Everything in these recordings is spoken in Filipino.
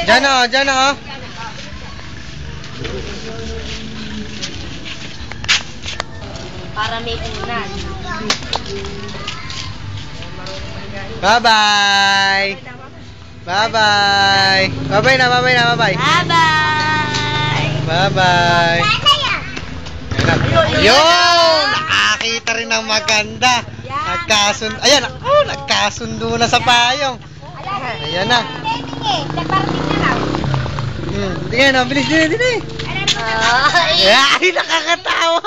Diyan na, dyan na. Para may unan. Bye-bye. Bye-bye. Bye-bye na, bye-bye na, bye-bye. Bye-bye! Bye-bye. Yun! Nakakita rin ng maganda. Nagkasundo. Ayan, oh, nagkasundo na sa payong. Ayan na. Tingnan na, bilis din eh. Ay, nakakatawa.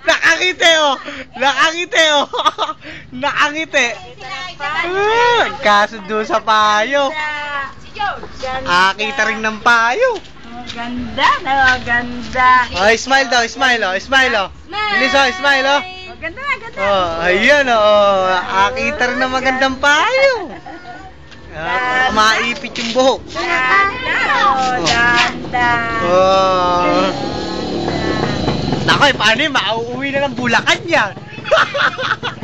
Nakangiti oh. Nakangiti oh. Nakangiti. Nagkasundo sa payong. Nakakita rin ng payong. Ganda na, ganda. Oh, smile daw, smile oh, smile oh. Bilis oh, smile oh. Ganda, ganda. Oh, ayan oh. Nakakita rin ng magandang payong. Maipit yung buhok. Ganda. Oh. Nako, paano yun? Mauuwi na ng Bulacan yan.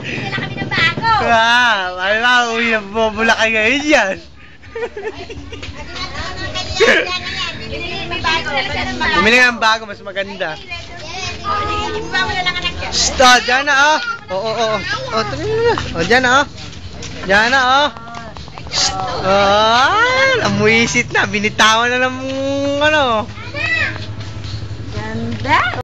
Bili na kami ng bago. Paano mauuwi ng Bulacan ngayon yan? Bumili nga ng bago, mas maganda. Stop, dyan na oh. Oo. Dyan na oh. Dyan na oh. Namuisit na. Binitawan na ng ano. Ganda.